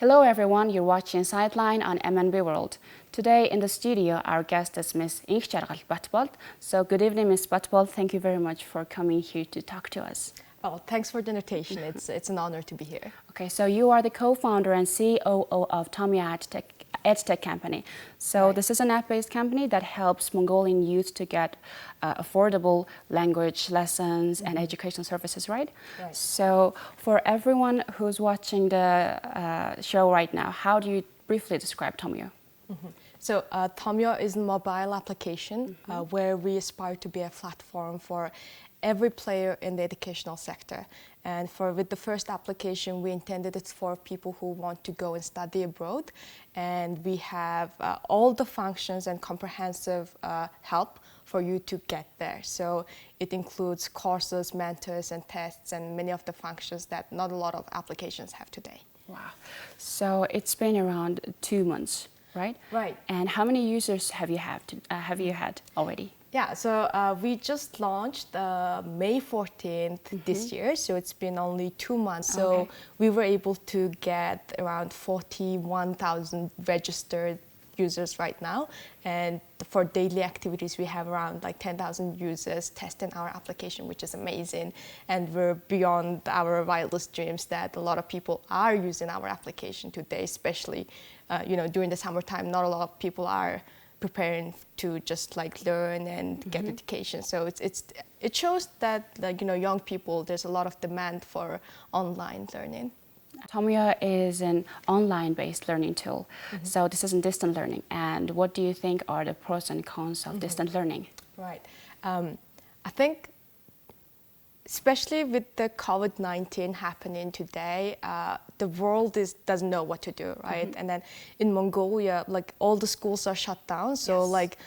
Hello everyone, you're watching Sightline on MNB World. Today in the studio, our guest is Ms. Enkhjargal Batbold. So good evening, Ms. Batbold. Thank you very much for coming here to talk to us. Well, thanks for the invitation. It's an honor to be here. Okay, so you are the co-founder and COO of TomYo Edtech company. So Right. This is an app-based company that helps Mongolian youth to get affordable language lessons and education services, right? Right. So for everyone who's watching the show right now, how do you briefly describe TomYo? So TomYo is a mobile application where we aspire to be a platform for every player in the educational sector. And with the first application, we intended it for people who want to go and study abroad. And we have all the functions and comprehensive help for you to get there. So it includes courses, mentors, and tests, and many of the functions that not a lot of applications have today. Wow. So it's been around 2 months, right? Right. And how many users have you had already? Yeah, so we just launched May 14th this year, so it's been only 2 months. So Okay. we were able to get around 41,000 registered users right now. And for daily activities, we have around like 10,000 users testing our application, which is amazing. And we're beyond our wildest dreams that a lot of people are using our application today, especially during the summertime. Not a lot of people are preparing to just like learn and get education. So it shows that young people, there's a lot of demand for online learning. TomYo is an online-based learning tool. So this isn't distant learning. And what do you think are the pros and cons of distant learning? Right. I think especially with the COVID-19 happening today, the world doesn't know what to do, right? And then in Mongolia, like all the schools are shut down. So like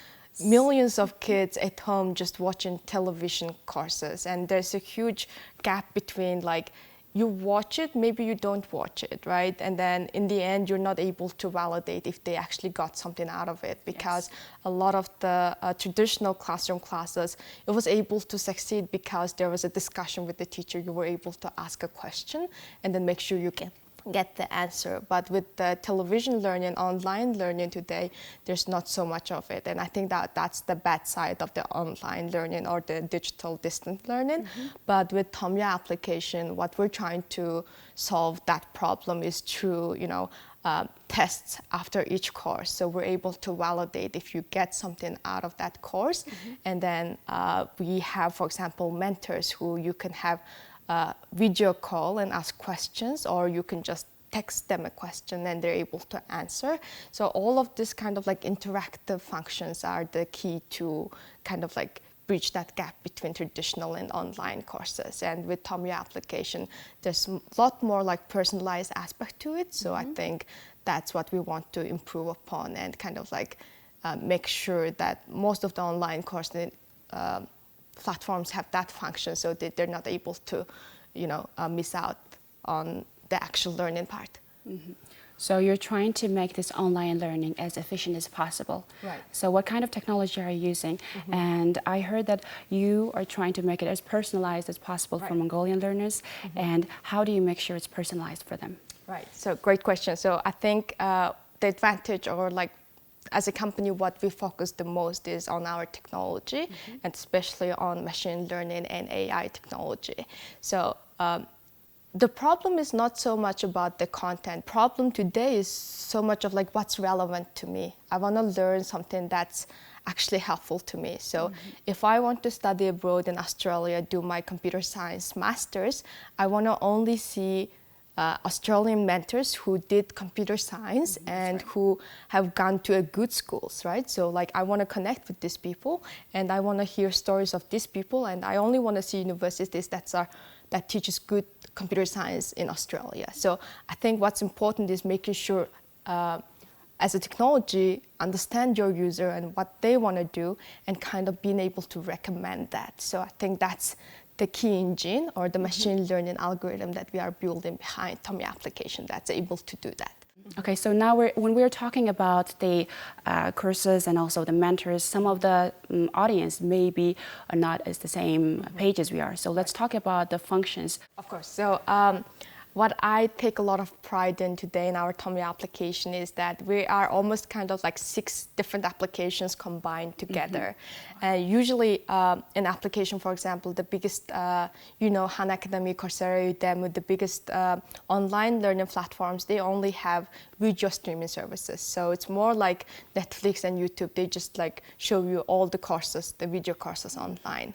millions of kids at home just watching television courses. And there's a huge gap between like, you watch it, maybe you don't watch it, right? And then in the end, you're not able to validate if they actually got something out of it, because a lot of the traditional classroom classes, it was able to succeed because there was a discussion with the teacher. You were able to ask a question and then make sure you can get the answer. But with the television learning, online learning today, there's not so much of it. And I think that's the bad side of the online learning or the digital distant learning. But with TomYo application, what we're trying to solve that problem is through, tests after each course. So we're able to validate if you get something out of that course. And then we have, for example, mentors who you can have video call and ask questions, or you can just text them a question and they're able to answer. So all of this kind of like interactive functions are the key to kind of like bridge that gap between traditional and online courses. And with TomYo application, there's a lot more like personalized aspect to it. So I think that's what we want to improve upon and kind of like make sure that most of the online courses platforms have that function, so that they're not able to, miss out on the actual learning part. So you're trying to make this online learning as efficient as possible. Right. So what kind of technology are you using? And I heard that you are trying to make it as personalized as possible for Mongolian learners. And how do you make sure it's personalized for them? Right. So great question. So I think the advantage, or like as a company, what we focus the most is on our technology, and especially on machine learning and AI technology. So the problem is not so much about the content. Problem today is so much of like what's relevant to me. I want to learn something that's actually helpful to me. So if I want to study abroad in Australia, do my computer science masters, I want to only see Australian mentors who did computer science and who have gone to a good schools, right? So like I want to connect with these people and I want to hear stories of these people, and I only want to see universities that teaches good computer science in Australia. So I think what's important is making sure as a technology, understand your user and what they want to do, and kind of being able to recommend that. So I think that's the key engine or the machine learning algorithm that we are building behind TomYo application that's able to do that. Okay, so now when we're talking about the courses and also the mentors, some of the audience maybe are not as the same page as we are. So let's talk about the functions. Of course. So what I take a lot of pride in today in our TomYo application is that we are almost kind of like 6 different applications combined together. And usually an application, for example, the biggest, Han Academy, Coursera, Udemy, the biggest online learning platforms, they only have video streaming services. So it's more like Netflix and YouTube. They just like show you all the courses, the video courses online.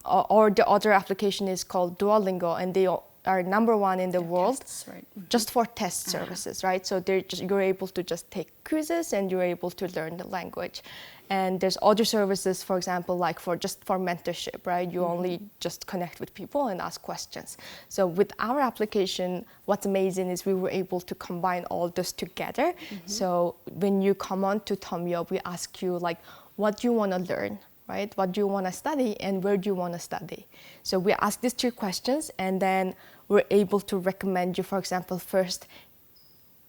Or the other application is called Duolingo, and they are #1 in the world tests, right? just for test services, right? So you're able to just take quizzes and you're able to learn the language. And there's other services, for example, like for mentorship, right? You only just connect with people and ask questions. So with our application, what's amazing is we were able to combine all this together. So when you come on to TomYo, we ask you like, what do you want to learn? Right? What do you want to study and where do you want to study? So we ask these 3 questions and then we're able to recommend you, for example, first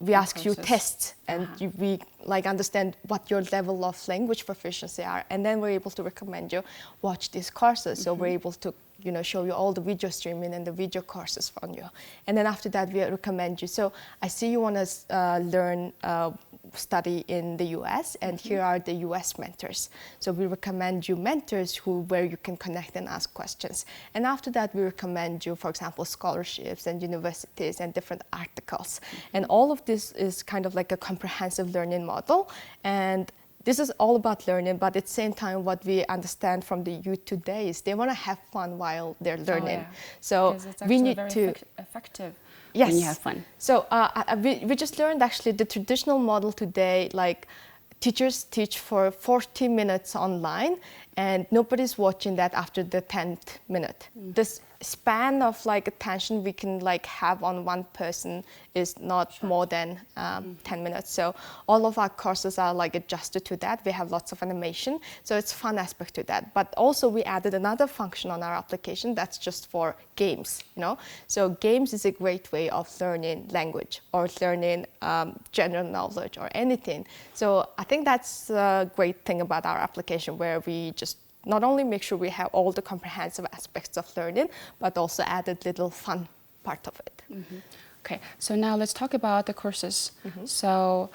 we ask you tests and we like understand what your level of language proficiency are, and then we're able to recommend you watch these courses. So we're able to show you all the video streaming and the video courses from you. And then after that, we recommend you. So I see you want to study in the US, and here are the US mentors. So we recommend you mentors where you can connect and ask questions. And after that, we recommend you, for example, scholarships and universities and different articles. And all of this is kind of like a comprehensive learning model. And this is all about learning, but at the same time, what we understand from the youth today is they want to have fun while they're learning. So we need to effective. Yes. When you have fun. So we just learned actually the traditional model today, like teachers teach for 40 minutes online and nobody's watching that after the 10th minute. This span of like attention we can like have on one person is not more than 10 minutes. So all of our courses are like adjusted to that. We have lots of animation, so it's fun aspect to that. But also we added another function on our application that's just for games, So games is a great way of learning language or learning general knowledge or anything. So I think that's a great thing about our application, where we just not only make sure we have all the comprehensive aspects of learning, but also added little fun part of it. Okay, so now let's talk about the courses. So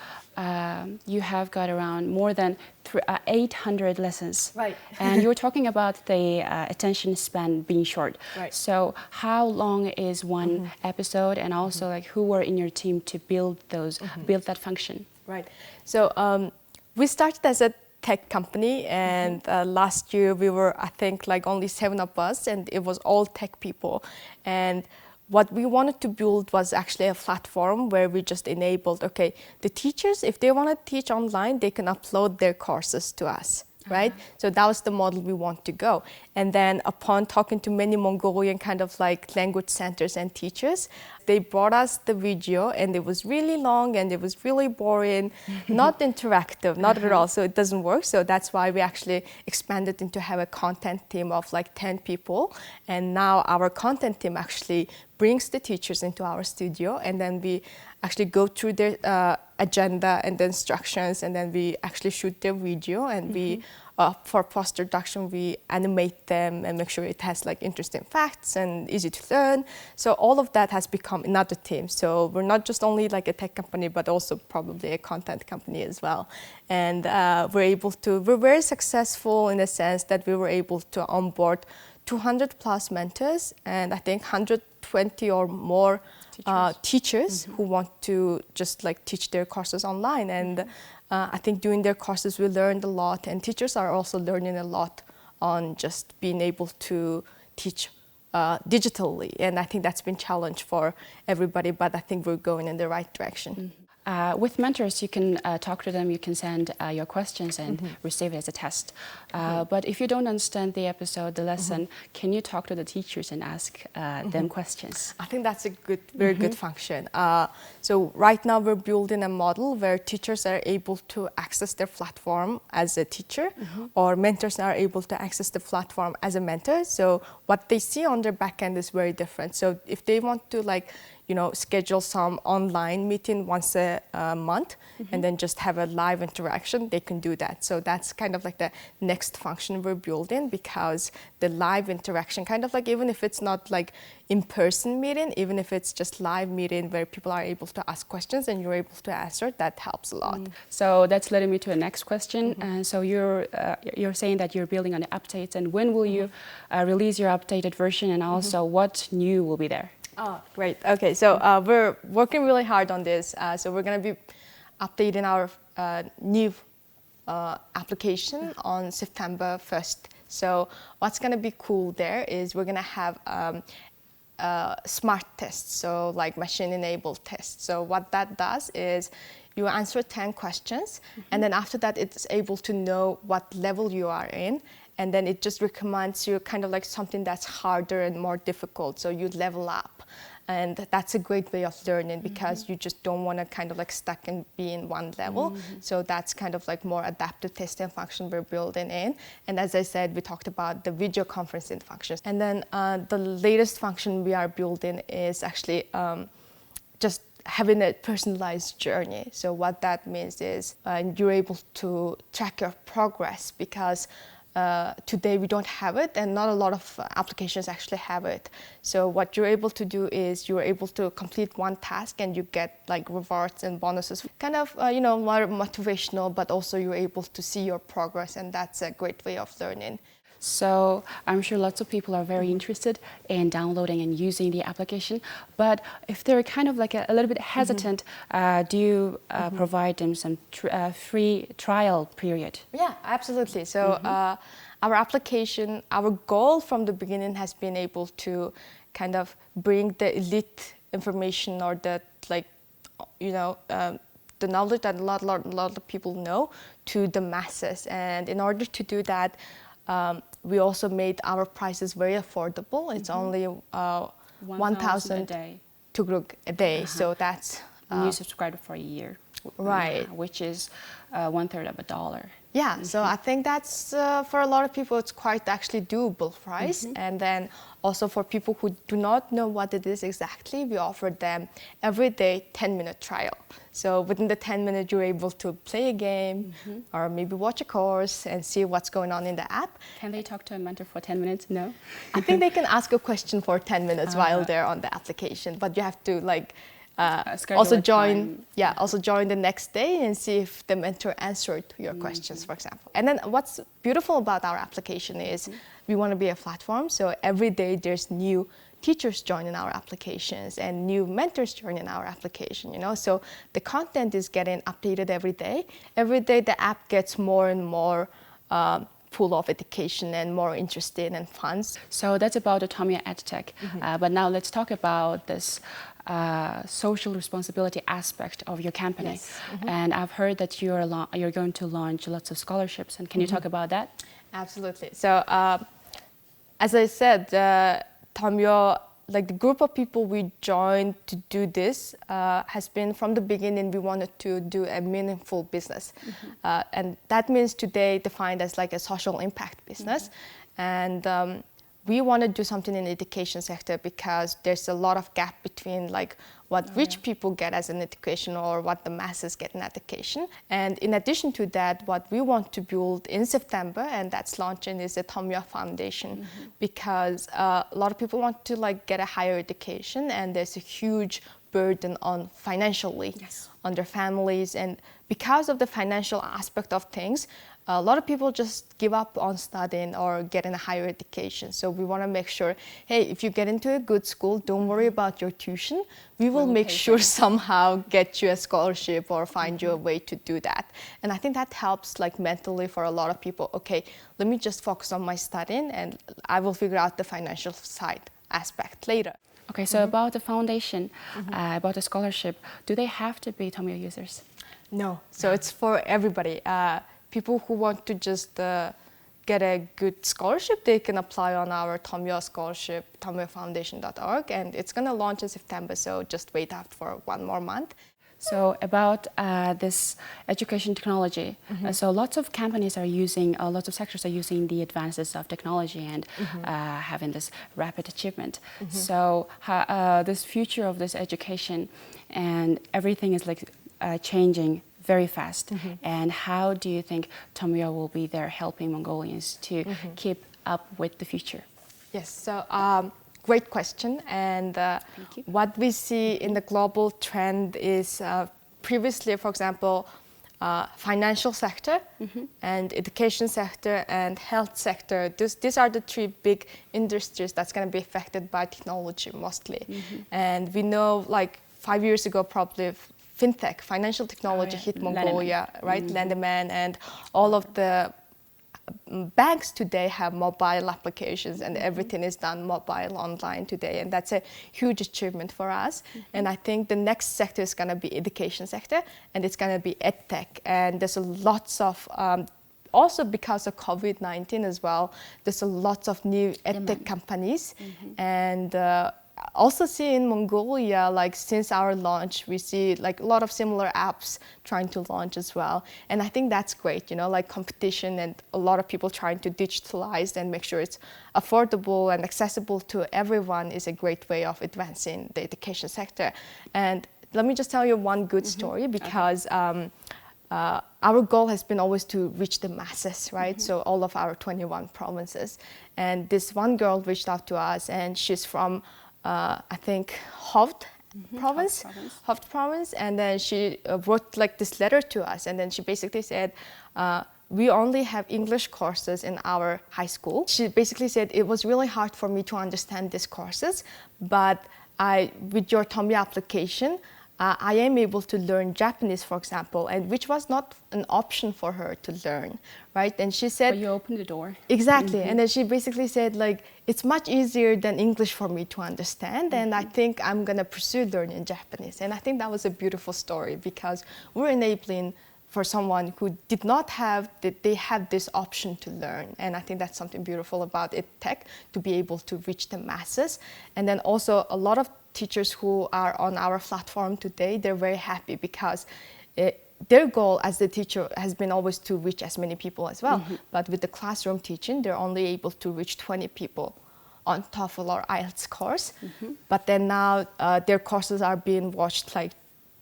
you have got around more than 800 lessons. Right. And you were talking about the attention span being short. Right. So how long is one episode, and also like who were in your team to build build that function? Right. So we started as a tech company, and last year we were, I think, like only 7 of us, and it was all tech people. And what we wanted to build was actually a platform where we just enabled, okay, the teachers, if they want to teach online, they can upload their courses to us. Right? So that was the model we want to go. And then upon talking to many Mongolian kind of like language centers and teachers, they brought us the video, and it was really long and it was really boring, not interactive, not at all. So it doesn't work. So that's why we actually expanded into have a content team of like 10 people. And now our content team actually brings the teachers into our studio, and then we actually go through their agenda and the instructions, and then we actually shoot their video, and we, for post-production, we animate them and make sure it has like interesting facts and easy to learn. So all of that has become another team. So we're not just only like a tech company, but also probably a content company as well. And we're very successful in the sense that we were able to onboard 200 plus mentors, and I think 120 or more teachers who want to just like teach their courses online. And I think doing their courses, we learned a lot, and teachers are also learning a lot on just being able to teach digitally. And I think that's been a challenge for everybody, but I think we're going in the right direction. With mentors, you can talk to them, you can send your questions and receive it as a test. But if you don't understand the episode, the lesson, can you talk to the teachers and ask them questions? I think that's a very good function. So right now we're building a model where teachers are able to access their platform as a teacher, or mentors are able to access the platform as a mentor. So what they see on their backend is very different. So if they want to like schedule some online meeting once a month and then just have a live interaction, they can do that. So that's kind of like the next function we're building, because the live interaction, kind of like, even if it's not like in-person meeting, even if it's just live meeting where people are able to ask questions and you're able to answer, that helps a lot. So that's leading me to the next question. And so you're saying that you're building on the updates, and when will you release your updated version, and also what new will be there? Oh, great. Okay, so we're working really hard on this. So we're going to be updating our new application on September 1st. So what's going to be cool there is we're going to have smart tests, so like machine-enabled tests. So what that does is you answer 10 questions, and then after that it's able to know what level you are in, and then it just recommends you kind of like something that's harder and more difficult, so you level up. And that's a great way of learning, because you just don't want to kind of like stuck and be in one level. So that's kind of like more adaptive testing function we're building in. And as I said, we talked about the video conferencing functions. And then the latest function we are building is actually just having a personalized journey. So what that means is you're able to track your progress, because today we don't have it, and not a lot of applications actually have it. So what you're able to do is you're able to complete one task and you get like rewards and bonuses, kind of more motivational, but also you're able to see your progress, and that's a great way of learning. So I'm sure lots of people are very interested in downloading and using the application, but if they're kind of like a little bit hesitant, do you provide them some free trial period? Yeah, absolutely. So our application, our goal from the beginning has been able to kind of bring the elite information, or the the knowledge that a lot of people know, to the masses. And in order to do that, we also made our prices very affordable. It's only 1,000 tugrug a day. So that's new subscriber for a year, right? Which is 1/3 of $1. Yeah, so I think that's for a lot of people, it's quite actually doable price. And then also for people who do not know what it is exactly, we offer them every day 10-minute trial. So within the 10 minutes, you're able to play a game or maybe watch a course and see what's going on in the app. Can they talk to a mentor for 10 minutes? No? I think they can ask a question for 10 minutes while they're on the application, but you have to like also join the next day and see if the mentor answered your questions, for example. And then what's beautiful about our application is we want to be a platform, so every day there's new teachers joining our applications and new mentors joining our application, so the content is getting updated every day. Every day the app gets more and more full of education and more interesting and fun. So that's about the TomYo Edtech. But now let's talk about this social responsibility aspect of your company. Yes. And I've heard that you're going to launch lots of scholarships. And can you talk about that? Absolutely. So as I said, TomYo, like the group of people we joined to do this has been from the beginning, we wanted to do a meaningful business. And that means today defined as like a social impact business. And we want to do something in the education sector, because there's a lot of gap between like what rich people get as an education or what the masses get in education. And in addition to that, what we want to build in September, and that's launching, is a TomYo Foundation, because a lot of people want to like get a higher education, and there's a huge burden on financially on their families. And because of the financial aspect of things, a lot of people just give up on studying or getting a higher education. So we want to make sure, hey, if you get into a good school, don't worry about your tuition. We will make sure somehow get you a scholarship or find you a way to do that. And I think that helps like mentally for a lot of people. Okay, let me just focus on my studying and I will figure out the financial side aspect later. Okay, so about the foundation, about the scholarship, do they have to be TomYo users? No, so it's for everybody. People who want to just get a good scholarship, they can apply on our TomYo scholarship, tomyofoundation.org, and it's going to launch in September, so just wait out for one more month. So about this education technology, so lots of companies are using, lots of sectors are using the advances of technology and having this rapid achievement. So this future of this education and everything is like changing very fast. And how do you think TomYo will be there helping Mongolians to keep up with the future? Yes, so great question. And what we see in the global trend is previously, for example, financial sector and education sector and health sector. These are the three big industries that's going to be affected by technology mostly. And we know like 5 years ago probably fintech, financial technology hit Mongolia, right? Lenderman and all of the banks today have mobile applications and everything is done mobile online today, and that's a huge achievement for us. And I think the next sector is going to be education sector, and it's going to be EdTech, and there's lots of also because of COVID-19 as well, there's lots of new EdTech companies. And also see in Mongolia, like since our launch, we see like a lot of similar apps trying to launch as well. And I think that's great, you know, like competition and a lot of people trying to digitalize and make sure it's affordable and accessible to everyone is a great way of advancing the education sector. And let me just tell you one good story, because our goal has been always to reach the masses, right? So all of our 21 provinces. And this one girl reached out to us, and she's from I think Hovd province, and then she wrote like this letter to us, and then she basically said, we only have English courses in our high school. She basically said it was really hard for me to understand these courses, but with your TomYo application, I am able to learn Japanese, for example, and which was not an option for her to learn, right? And she said, but you opened the door. Exactly. And then she basically said, like, it's much easier than English for me to understand, and I think I'm gonna pursue learning Japanese. And I think that was a beautiful story, because we're enabling for someone who did not have, they have this option to learn. And I think that's something beautiful about EdTech, to be able to reach the masses. And then also a lot of teachers who are on our platform today, they're very happy, because their goal as the teacher has been always to reach as many people as well. But with the classroom teaching, they're only able to reach 20 people on TOEFL or IELTS course. But then now their courses are being watched like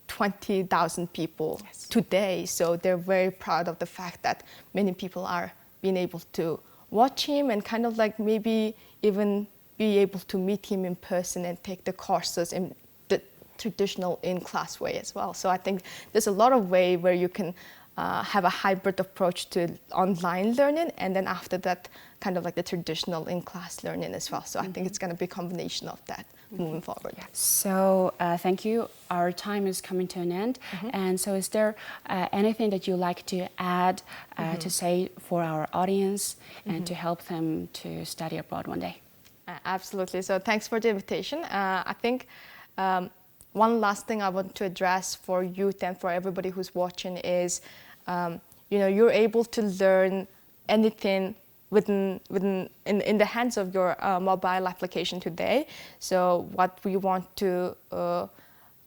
20,000 people today. So they're very proud of the fact that many people are being able to watch him and kind of like maybe even be able to meet him in person and take the courses in the traditional in-class way as well. So I think there's a lot of way where you can have a hybrid approach to online learning, and then after that, kind of like the traditional in-class learning as well. So I think it's going to be a combination of that moving forward. So thank you. Our time is coming to an end. And so is there anything that you like to add to say for our audience and to help them to study abroad one day? Absolutely. So thanks for the invitation. I think one last thing I want to address for youth and for everybody who's watching is, you know, you're able to learn anything in the hands of your mobile application today. So what we want to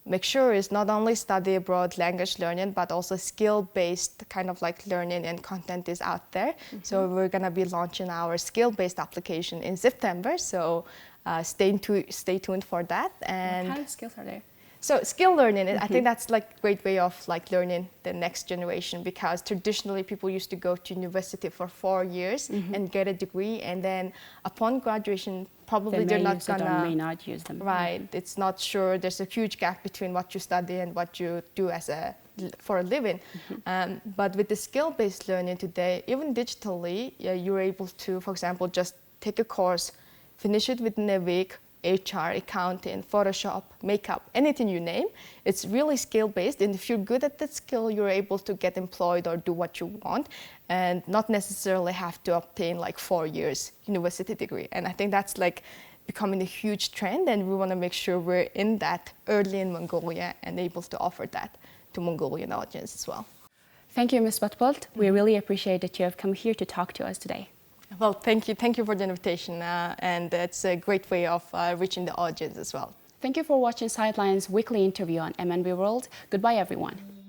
make sure is not only study abroad language learning, but also skill-based kind of like learning and content is out there. So we're going to be launching our skill-based application in September. So stay tuned for that. And what kind of skills are there? So skill learning, I think that's like a great way of like learning the next generation, because traditionally people used to go to university for 4 years and get a degree, and then upon graduation probably they're not gonna may not use them. Right, it's not sure. There's a huge gap between what you study and what you do for a living. But with the skill-based learning today, even digitally, you're able to, for example, just take a course, finish it within a week. HR, accounting, Photoshop, makeup, anything you name. It's really skill-based, and if you're good at that skill, you're able to get employed or do what you want and not necessarily have to obtain like 4 years university degree. And I think that's like becoming a huge trend, and we want to make sure we're in that early in Mongolia and able to offer that to Mongolian audience as well. Thank you, Ms. Batbold. We really appreciate that you have come here to talk to us today. Well, thank you for the invitation, and it's a great way of reaching the audience as well. Thank you for watching Sightline's weekly interview on MNB World. Goodbye, everyone.